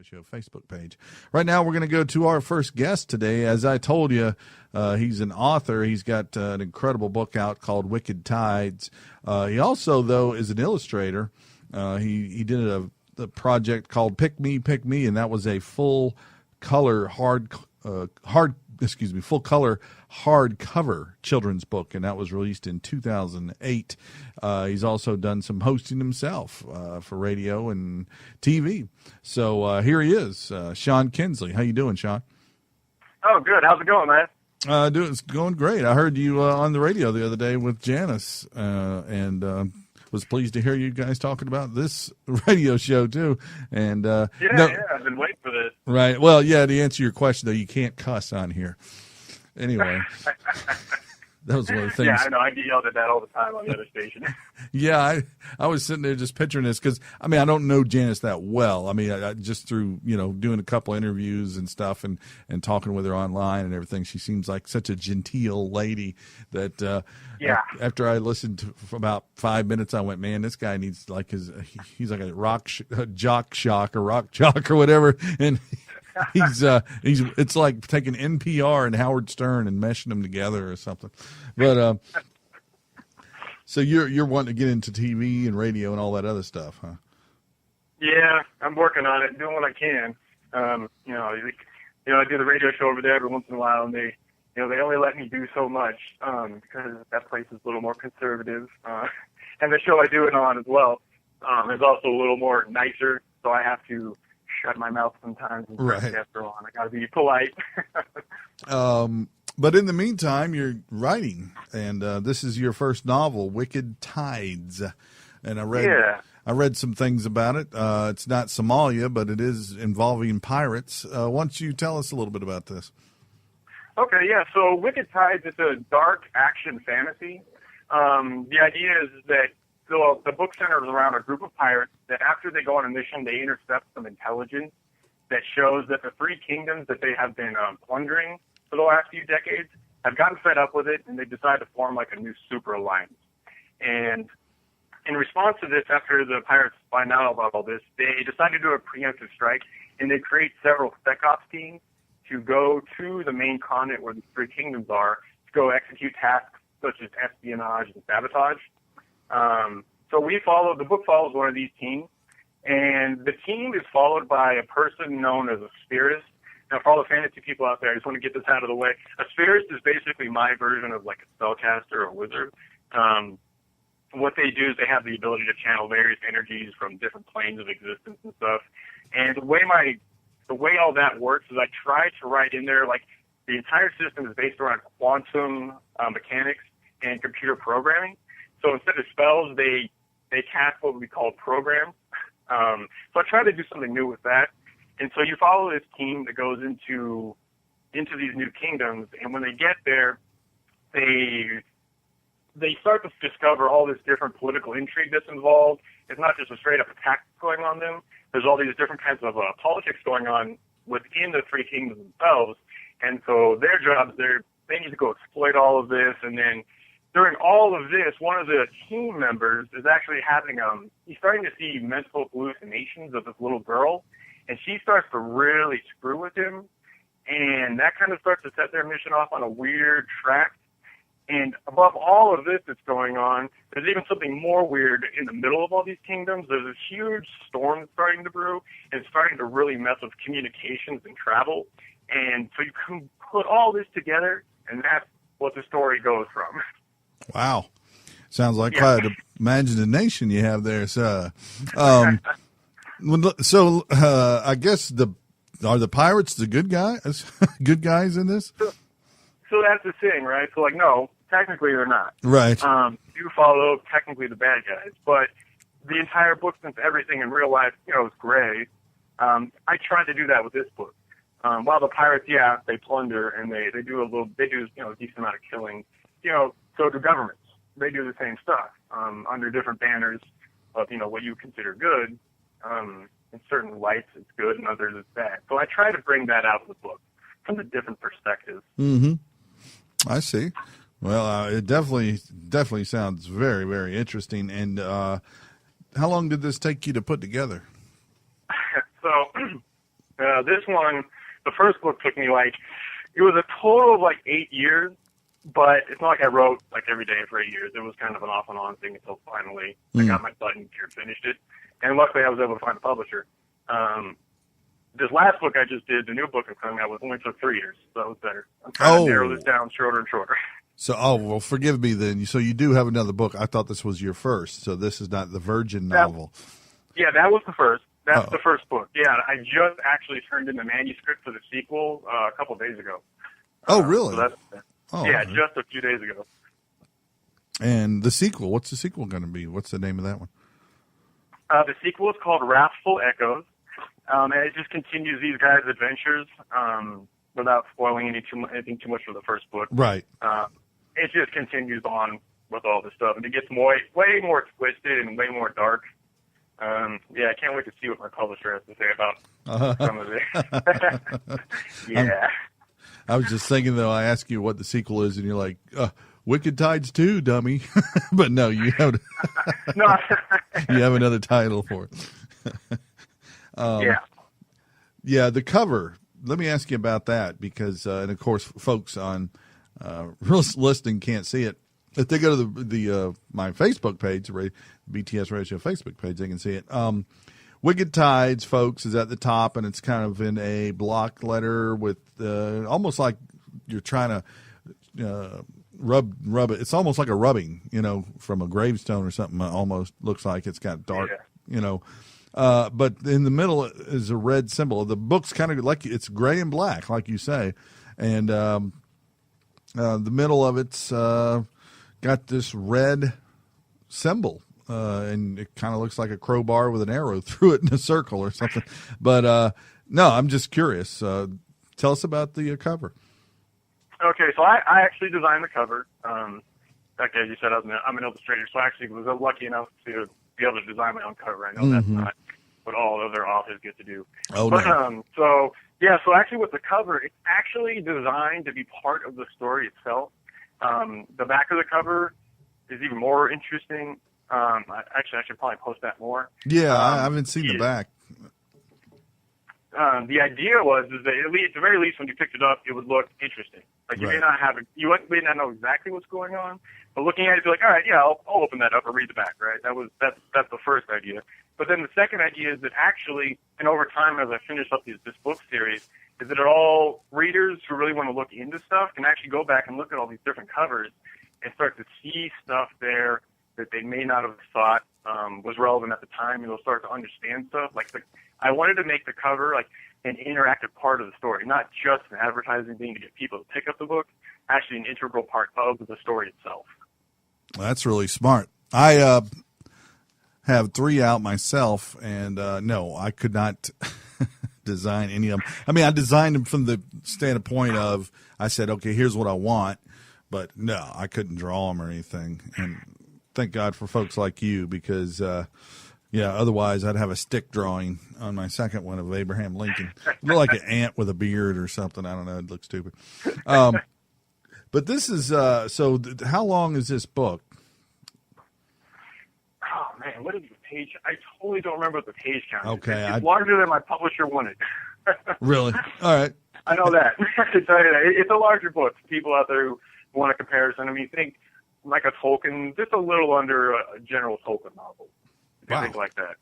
Show Facebook page. Right now, we're going to go to our first guest today. As I told you, he's an author. He's got an incredible book out called Wicked Tides. He also, though, is an illustrator. He did a project called Pick Me, and that was a full color full color hardcover children's book, and that was released in 2008. He's also done some hosting himself for radio and TV. So here he is, Sean Kinsley. How you doing, Sean? Oh, good. How's it going, man? It's going great. I heard you on the radio the other day with Janice, and was pleased to hear you guys talking about this radio show too. And I've been waiting for this. Right. Well, yeah. To answer your question, though, you can't cuss on here. Anyway, that was one of the things. Yeah, I know. I get yelled at that all the time on the other station. Yeah, I was sitting there just picturing this because, I mean, I don't know Janice that well. I mean, I just through, doing a couple interviews and stuff and talking with her online and everything. She seems like such a genteel lady that after I listened for about 5 minutes, I went, man, this guy needs he's like a jock shock or rock jock or whatever. And it's like taking NPR and Howard Stern and meshing them together or something. But so you're wanting to get into TV and radio and all that other stuff, huh? Yeah, I'm working on it, doing what I can. I do the radio show over there every once in a while, and they only let me do so much because that place is a little more conservative, and the show I do it on as well is also a little more nicer, so I have to shut my mouth sometimes and right after on. I got to be polite. But in the meantime, you're writing, and this is your first novel, Wicked Tides. And I read some things about it. It's not Somalia, but it is involving pirates. Why don't you tell us a little bit about this? Okay, yeah. So Wicked Tides is a dark action fantasy. The idea is that the book centers around a group of pirates that after they go on a mission, they intercept some intelligence that shows that the three kingdoms that they have been plundering for the last few decades have gotten fed up with it, and they decide to form like a new super alliance. And in response to this, after the pirates find out about all this, they decide to do a preemptive strike, and they create several spec ops teams to go to the main continent where the three kingdoms are to go execute tasks such as espionage and sabotage. So the book follows one of these teams, and the team is followed by a person known as a spiritist. Now, for all the fantasy people out there, I just want to get this out of the way. A spiritist is basically my version of like a spellcaster or wizard. What they do is they have the ability to channel various energies from different planes of existence and stuff. And the way all that works is I try to write in there, like, the entire system is based around quantum mechanics and computer programming. So instead of spells, they cast what we call programs. So I try to do something new with that. And so you follow this team that goes into these new kingdoms, and when they get there, they start to discover all this different political intrigue that's involved. It's not just a straight-up attack going on them. There's all these different kinds of politics going on within the three kingdoms themselves. And so their jobs, they need to go exploit all of this, and then during all of this, one of the team members is actually he's starting to see mental hallucinations of this little girl, and she starts to really screw with him, and that kind of starts to set their mission off on a weird track. And above all of this that's going on, there's even something more weird in the middle of all these kingdoms. There's this huge storm that's starting to brew, and it's starting to really mess with communications and travel. And so you can put all this together, and that's what the story goes from. Wow. Sounds like quite an imagination you have there. So, I guess are the pirates the good guys? Good guys in this? So that's the thing, right? So, no, technically they're not. Right. You follow technically the bad guys, but the entire book, since everything in real life, is gray, I tried to do that with this book. While the pirates, they plunder and they do a decent amount of killing, so do governments. They do the same stuff under different banners of, what you consider good. In certain lights, it's good, and others, it's bad. So I try to bring that out of the book from a different perspective. Mm-hmm. I see. Well, it definitely sounds very, very interesting. And how long did this take you to put together? So This one, the first book took me it was a total of 8 years, but it's not like I wrote every day for 8 years. It was kind of an off and on thing until finally I got my butt in gear, finished it. And luckily I was able to find a publisher. This last book I just did, the new book I'm coming out with, only took 3 years, so that was better. I'm trying to narrow this down shorter and shorter. So, well, forgive me then. So you do have another book. I thought this was your first. So this is not the Virgin novel. Yeah, that was the first. That's the first book. Yeah, I just actually turned in the manuscript for the sequel a couple of days ago. Oh, really? So just a few days ago. And the sequel, what's the sequel going to be? What's the name of that one? The sequel is called Wrathful Echoes, and it just continues these guys' adventures without spoiling anything too much for the first book. Right. It just continues on with all this stuff, and it gets way more twisted and way more dark. I can't wait to see what my publisher has to say about some of it. Yeah. I was just thinking, though, I asked you what the sequel is, and you're like, Wicked Tides 2, dummy. But no, you have you have another title for it. Yeah, the cover. Let me ask you about that because, and of course, folks on listening can't see it. If they go to the my Facebook page, the BTS Radio Show Facebook page, they can see it. Wicked Tides, folks, is at the top, and it's kind of in a block letter with almost like you're trying to rub it. It's almost like a rubbing, from a gravestone or something. Almost looks like it's got dark, but in the middle is a red symbol. The book's kind of like it's gray and black, like you say, and the middle of it's got this red symbol, and it kind of looks like a crowbar with an arrow through it in a circle or something. But no, I'm just curious. Tell us about the cover. Okay, so I actually designed the cover. Like as you said, I'm an illustrator, so I actually was lucky enough to be able to design my own cover. I know that's not what all other authors get to do. So actually with the cover, it's actually designed to be part of the story itself. The back of the cover is even more interesting. I should probably post that more. Yeah, I haven't seen the back. The idea was that at the very least when you picked it up, it would look interesting. You may not know exactly what's going on, but looking at it, you're like, all right, yeah, I'll open that up and read the back, right? That's the first idea. But then the second idea is that actually, and over time as I finish up this book series, is that all readers who really want to look into stuff can actually go back and look at all these different covers and start to see stuff there that they may not have thought was relevant at the time, and they'll start to understand stuff. I wanted to make the cover an interactive part of the story, not just an advertising thing to get people to pick up the book, actually an integral part of the story itself. That's really smart. I have 3 out myself, and no, I could not design any of them. I mean, I designed them from the standpoint of, I said, okay, here's what I want, but no, I couldn't draw them or anything. And thank God for folks like you because, otherwise I'd have a stick drawing on my second one of Abraham Lincoln. Look like an ant with a beard or something. I don't know. It looks stupid. But this is, how long is this book? Oh, man, what is the page? I totally don't remember what the page count is. Okay. It's larger than my publisher wanted. Really? All right. I know that. I can tell you that. It's a larger book. People out there who want a comparison. I mean, think like a Tolkien, just a little under a general Tolkien novel. Wow. Things like that.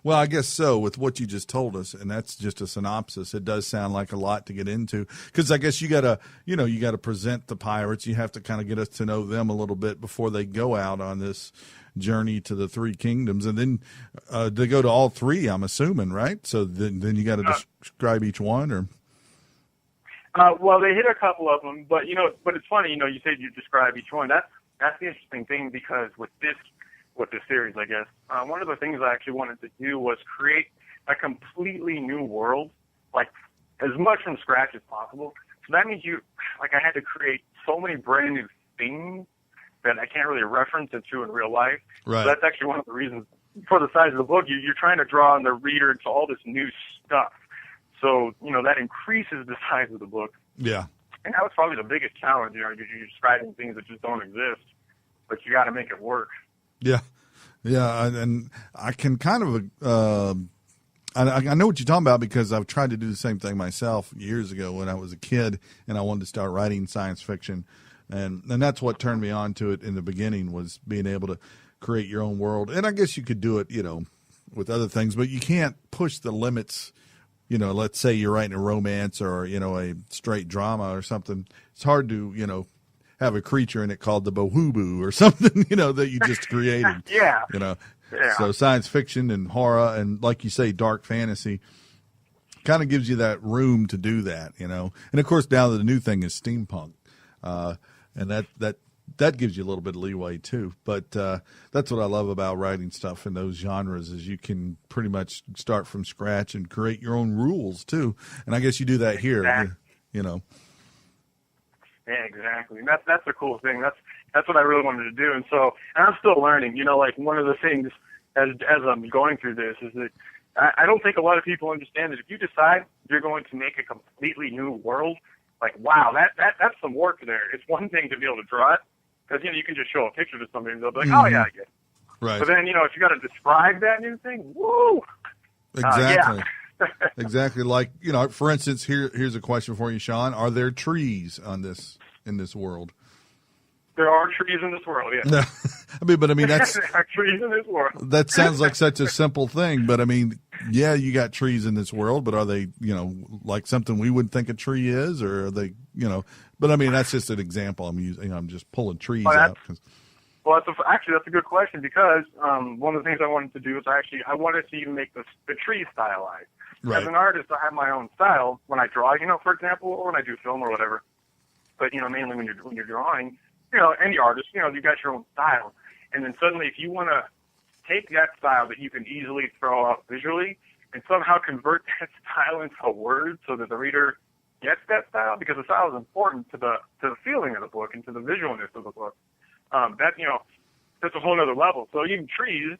Well, I guess so with what you just told us, and that's just a synopsis. It does sound like a lot to get into because I guess you got to present the pirates. You have to kind of get us to know them a little bit before they go out on this journey to the 3 kingdoms, and then they go to all 3. I'm assuming, right? So then you got to describe each one, or. Well, they hit a couple of them, but it's funny. You said you describe each one. That's the interesting thing because with this series, I guess, one of the things I actually wanted to do was create a completely new world, as much from scratch as possible. So that means I had to create so many brand new things that I can't really reference into in real life. Right. So that's actually one of the reasons for the size of the book. You're trying to draw on the reader into all this new stuff. So, that increases the size of the book. Yeah. And that was probably the biggest challenge. You're describing things that just don't exist, but you got to make it work. Yeah. Yeah. And I can kind of I know what you're talking about because I've tried to do the same thing myself years ago when I was a kid and I wanted to start writing science fiction. And that's what turned me on to it in the beginning was being able to create your own world. And I guess you could do it, with other things, but you can't push the limits. Let's say you're writing a romance or, a straight drama or something. It's hard to, have a creature in it called the Bohoo or something, that you just created. Yeah. Yeah. So science fiction and horror and, like you say, dark fantasy kind of gives you that room to do that, And, of course, now the new thing is steampunk. And that gives you a little bit of leeway, too. But that's what I love about writing stuff in those genres is you can pretty much start from scratch and create your own rules, too. And I guess you do that here, Yeah, exactly. And that's the cool thing. That's what I really wanted to do. And I'm still learning. Like one of the things as I'm going through this is that I don't think a lot of people understand that if you decide you're going to make a completely new world, like wow, that's some work there. It's one thing to be able to draw it because you can just show a picture to somebody and they'll be like, oh yeah, I get it. Right. But then if you got to describe that new thing, woo. Exactly. Yeah. Exactly. Like, for instance, here's a question for you, Sean. Are there trees in this world? There are trees in this world, yes. No, but that's there are trees in this world. That sounds like such a simple thing, but yeah, you got trees in this world, but are they, like something we would think a tree is, or are they, but that's just an example I'm using. I'm just pulling trees out. Well, that's a good question because one of the things I wanted to do is I wanted to even make the tree stylized. Right. As an artist, I have my own style when I draw, for example, or when I do film or whatever. But mainly when you're drawing, any artist, you got your own style, and then suddenly if you want to take that style that you can easily throw out visually and somehow convert that style into words so that the reader gets that style, because the style is important to the feeling of the book and to the visualness of the book. That's a whole other level. So even trees,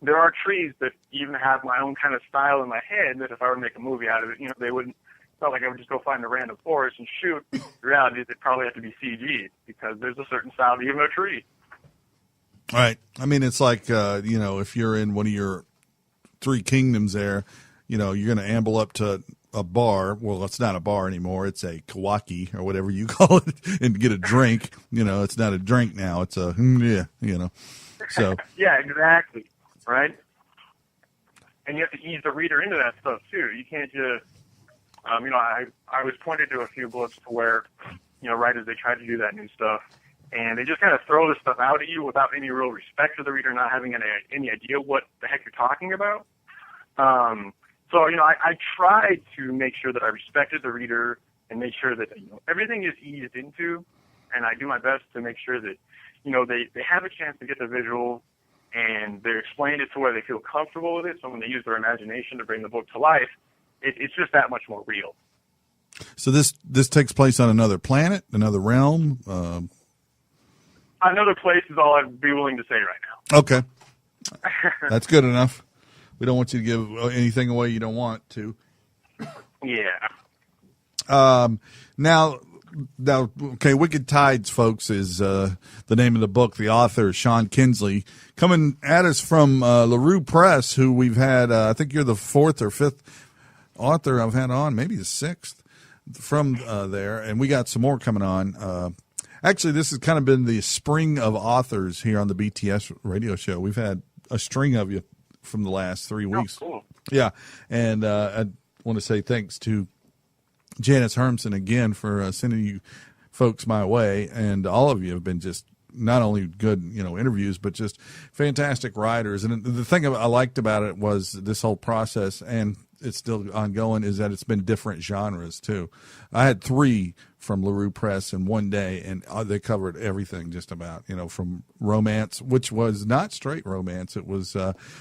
there are trees that even have my own kind of style in my head that if I were to make a movie out of it, they wouldn't. It's not like I would just go find a random forest and shoot. The reality is it probably have to be CG because there's a certain style to even a tree. Right. It's like, if you're in one of your three kingdoms there, you're going to amble up to a bar. Well, it's not a bar anymore. It's a kawaki or whatever you call it and get a drink. It's not a drink now. It's a, so. Yeah, exactly. Right. And you have to ease the reader into that stuff too. You can't just, I was pointed to a few books to where, writers, they try to do that new stuff and they just kind of throw this stuff out at you without any real respect for the reader, not having any idea what the heck you're talking about. So, I tried to make sure that I respected the reader and make sure that, everything is eased into, and I do my best to make sure that, they have a chance to get the visual and they're explained it to where they feel comfortable with it. So when they use their imagination to bring the book to life, it's just that much more real. So this takes place on another planet, another realm? Another place is all I'd be willing to say right now. Okay. That's good enough. We don't want you to give anything away you don't want to. Yeah. Now, okay, Wicked Tides, folks, is the name of the book. The author is Sean Kinsley, coming at us from LaRue Press, who we've had, I think you're the fourth or fifth author I've had on, maybe the sixth from there, and we got some more coming on. Actually, this has kind of been the spring of authors here on the BTS radio show. We've had a string of you from the last 3 weeks. Oh, cool. Yeah, and I want to say thanks to Janice Hermson again for sending you folks my way, and all of you have been just not only good, interviews, but just fantastic writers. And the thing I liked about it was this whole process, and it's still ongoing, is that it's been different genres too. I had 3 from LaRue Press in one day, and they covered everything just about, from romance, which was not straight romance, it was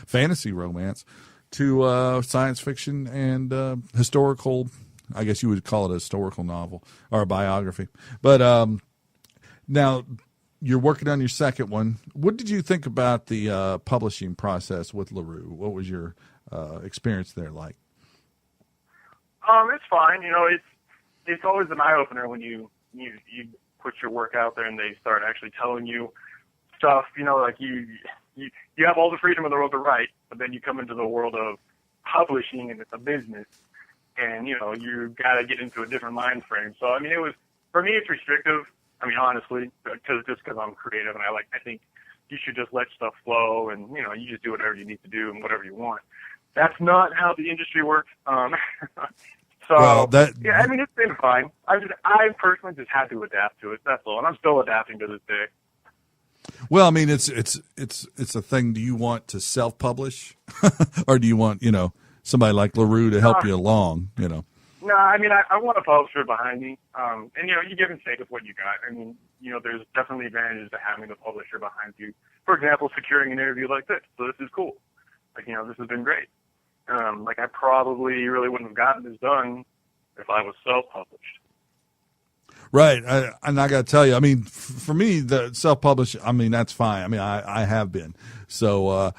fantasy romance, to science fiction and historical. I guess you would call it a historical novel or a biography. But now you're working on your second one. What did you think about the publishing process with LaRue? What was your experience there like? It's fine. It's always an eye opener when you put your work out there and they start actually telling you stuff. Like you have all the freedom in the world to write, but then you come into the world of publishing and it's a business, and you got to get into a different mind frame. So I mean, for me, it's restrictive. I mean, honestly, because I'm creative and I think you should just let stuff flow, and you just do whatever you need to do and whatever you want. That's not how the industry works. So yeah, I mean, it's been fine. I personally just had to adapt to it. That's all, and I'm still adapting to this day. Well, I mean, it's a thing. Do you want to self-publish, or do you want somebody like LaRue to help you along? No, I mean, I want a publisher behind me, and you give and take with what you got. I mean, there's definitely advantages to having a publisher behind you. For example, securing an interview like this. So this is cool. This has been great. I probably really wouldn't have gotten this done if I was self-published. Right. And I got to tell you, I mean, for me, the self-publish, I mean, that's fine. I mean, I have been. So,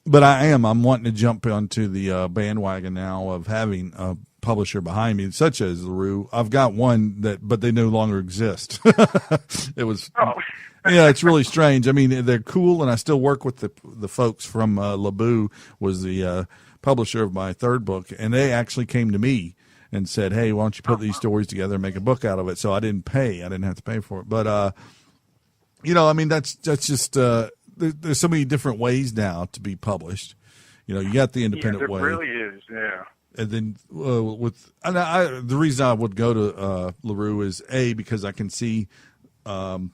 but I'm wanting to jump onto the bandwagon now of having a publisher behind me, such as LaRue. I've got one but they no longer exist. It was, yeah, it's really strange. I mean, they're cool, and I still work with the folks from Laboo, was the publisher of my third book, and they actually came to me and said, hey, why don't you put these stories together and make a book out of it? So I didn't have to pay for it. But, I mean, that's just, there's so many different ways now to be published. You got the independent way. There really is, yeah. And then the reason I would go to LaRue is, because I can see from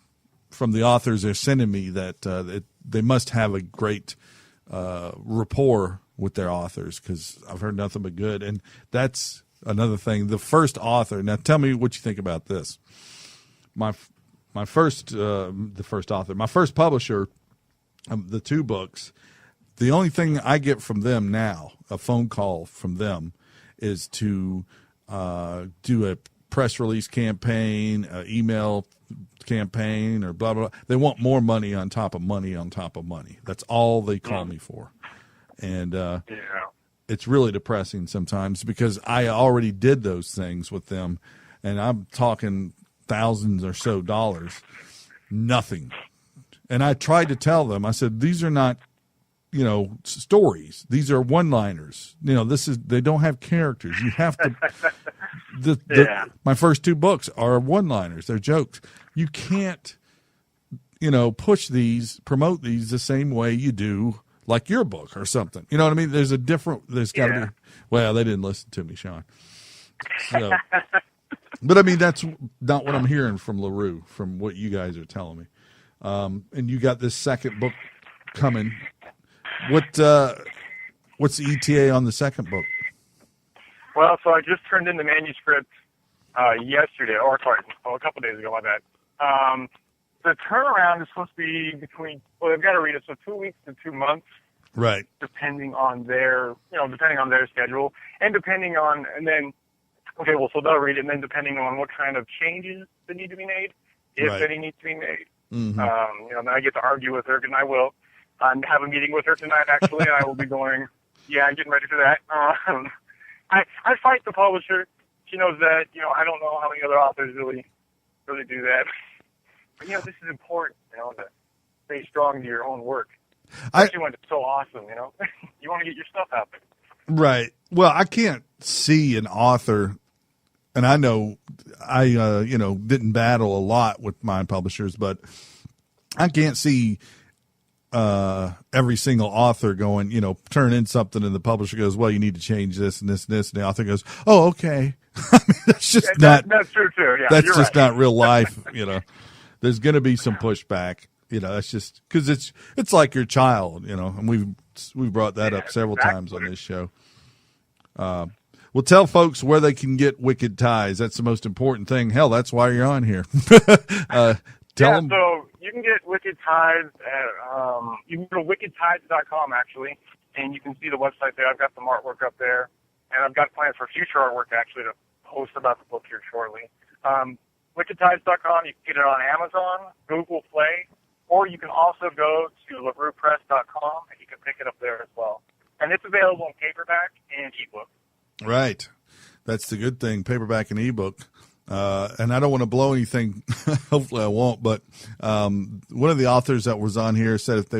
the authors they're sending me that they must have a great rapport with their authors, because I've heard nothing but good. And that's another thing. The first author. Now, tell me what you think about this. My first publisher, the two books. The only thing I get from them now, a phone call from them, is to do a press release campaign, email campaign, or blah, blah, blah. They want more money on top of money on top of money. That's all they call me for. And it's really depressing sometimes, because I already did those things with them, and I'm talking thousands or so dollars, nothing. And I tried to tell them, I said, these are not, stories. These are one-liners. They don't have characters. You have to, my first two books are one-liners. They're jokes. You can't, promote these the same way you do like your book or something. You know what I mean? There's got to be, well, they didn't listen to me, Sean. So, but I mean, that's not what I'm hearing from LaRue, from what you guys are telling me. And you got this second book coming. What's the ETA on the second book? Well, so I just turned in the manuscript yesterday, a couple days ago, my bad. The turnaround is supposed to be they've got to read it, so 2 weeks to 2 months. Right. Depending on their schedule, and so they'll read it, and then depending on what kind of changes that need to be made, if any need to be made. Mm-hmm. Then I get to argue with her, and I will. I have a meeting with her tonight, actually, and I will be going, getting ready for that. I fight the publisher. She knows that, I don't know how many other authors really do that. But, this is important, to stay strong to your own work. Especially when it's so awesome, You want to get your stuff out there. Right. Well, I can't see an author, and I know I, didn't battle a lot with my publishers, but I can't see every single author going, turn in something, and the publisher goes, well, you need to change this and this and this, and the author goes, oh, okay. I mean, that's just that's true too. Yeah, that's just not real life. There's going to be some pushback. That's just because it's like your child. And we've brought that up several times on this show. Well, tell folks where they can get Wicked Ties. That's the most important thing. Hell, that's why you're on here. Tell them. So you can get Wicked Ties at you can go to wickedties.com actually, and you can see the website there. I've got some artwork up there, and I've got plans for future artwork actually to post about the book here shortly. Wickedties.com. You can get it on Amazon, Google Play, or you can also go to LaRuePress.com and you can pick it up there as well. And it's available in paperback and ebook. Right. That's the good thing, paperback and ebook. And I don't want to blow anything. Hopefully I won't. But one of the authors that was on here said if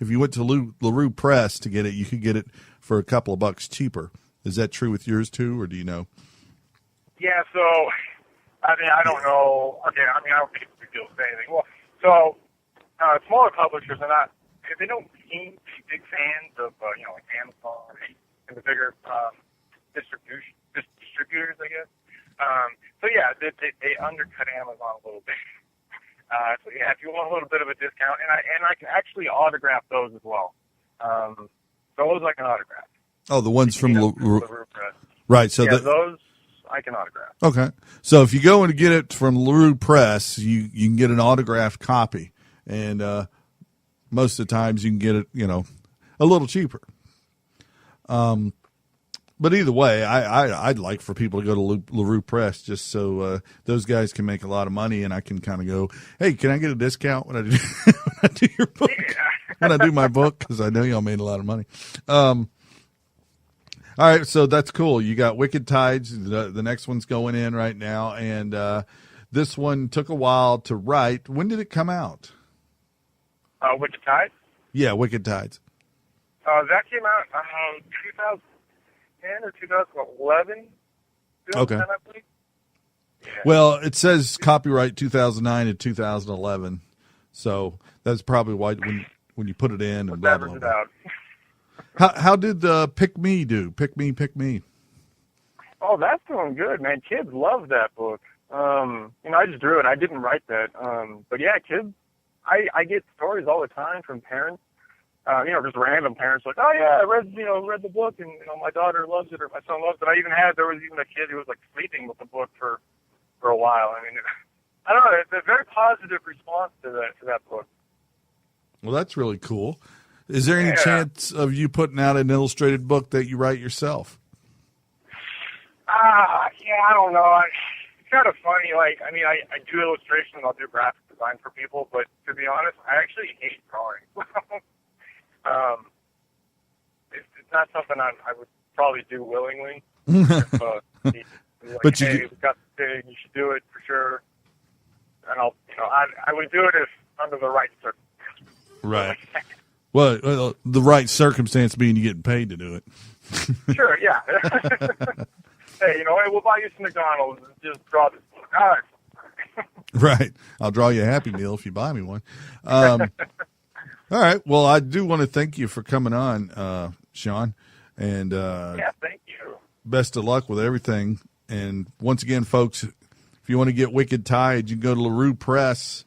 you went to LaRue Press to get it, you could get it for a couple of bucks cheaper. Is that true with yours too, or do you know? Yeah, so, I mean, I don't know. Okay, I mean, I don't think it's a big deal to say anything. Well, so, smaller publishers are not, they don't seem to be big fans of, like Amazon and the bigger distributors, I guess. So, yeah, they undercut Amazon a little bit. So, yeah, if you want a little bit of a discount, and I can actually autograph those as well. Those I can autograph. Oh, the ones from LaRue Press. Right. So yeah, those I can autograph. Okay. So if you go and get it from LaRue Press, you can get an autographed copy, and most of the times you can get it, a little cheaper. But either way, I'd like for people to go to LaRue Press just so those guys can make a lot of money, and I can kind of go, hey, can I get a discount when I do, when I do your book? Yeah. When I do my book, because I know y'all made a lot of money. All right, so that's cool. You got Wicked Tides. The next one's going in right now, and this one took a while to write. When did it come out? Wicked Tides? Yeah, Wicked Tides. That came out 2010 or 2011. Okay. 2010, I believe. Yeah. Well, it says copyright 2009 to 2011, so that's probably why when you put it in and blah, blah, blah. How did Pick Me do? Pick Me. Oh, that's doing good, man. Kids love that book. I just drew it. I didn't write that. But yeah, kids, I get stories all the time from parents. Just random parents like, oh yeah, I read the book, and my daughter loves it or my son loves it. There was even a kid who was like sleeping with the book for a while. I mean, I don't know. It's a very positive response to that book. Well, that's really cool. Is there any chance of you putting out an illustrated book that you write yourself? Yeah, I don't know. It's kind of funny. Like, I mean, I do illustration and I'll do graphic design for people, but to be honest, I actually hate drawing. It's not something I would probably do willingly. If, like, but hey, we've got this thing, you should do it for sure. And I would do it if under the right circumstances. Right. Well, the right circumstance being you getting paid to do it. Sure, yeah. Hey, we'll buy you some McDonald's and just draw this book. All right. Right. I'll draw you a Happy Meal if you buy me one. All right. Well, I do want to thank you for coming on, Sean. And yeah, thank you. Best of luck with everything. And once again, folks, if you want to get Wicked Tides, you can go to LaRue Press.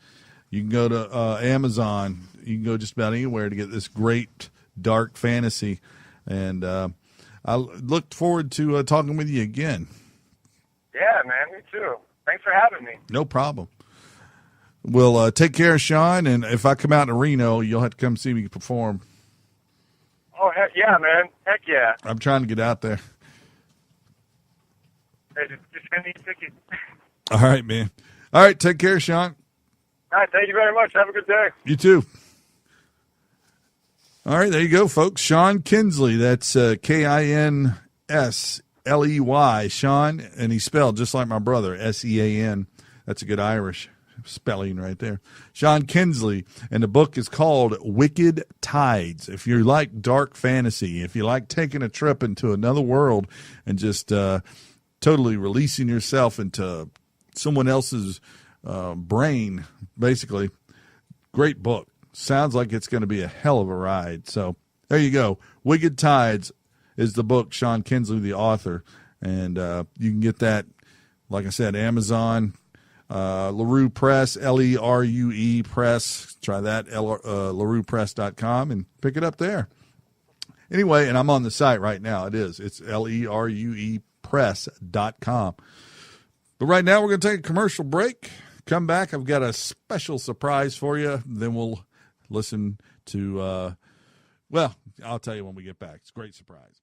You can go to Amazon. You can go just about anywhere to get this great dark fantasy. And I look forward to talking with you again. Yeah, man, me too. Thanks for having me. No problem. Well, take care, Sean. And if I come out to Reno, you'll have to come see me perform. Oh, heck yeah, man. Heck yeah. I'm trying to get out there. Hey, just send me a ticket. All right, man. All right, take care, Sean. All right, thank you very much. Have a good day. You too. All right, there you go, folks. Sean Kinsley. That's Kinsley. Sean, and he's spelled just like my brother, Sean. That's a good Irish spelling right there. Sean Kinsley, and the book is called Wicked Tides. If you like dark fantasy, if you like taking a trip into another world and just totally releasing yourself into someone else's brain, basically, great book. Sounds like it's going to be a hell of a ride. So there you go. Wicked Tides is the book, Sean Kinsley, the author. And you can get that, like I said, Amazon, LaRue Press, LERUE Press. Try that, LaRuePress.com, and pick it up there. Anyway, and I'm on the site right now. It's LERUE Press.com. But right now we're going to take a commercial break. Come back. I've got a special surprise for you. Then we'll listen to, I'll tell you when we get back. It's a great surprise.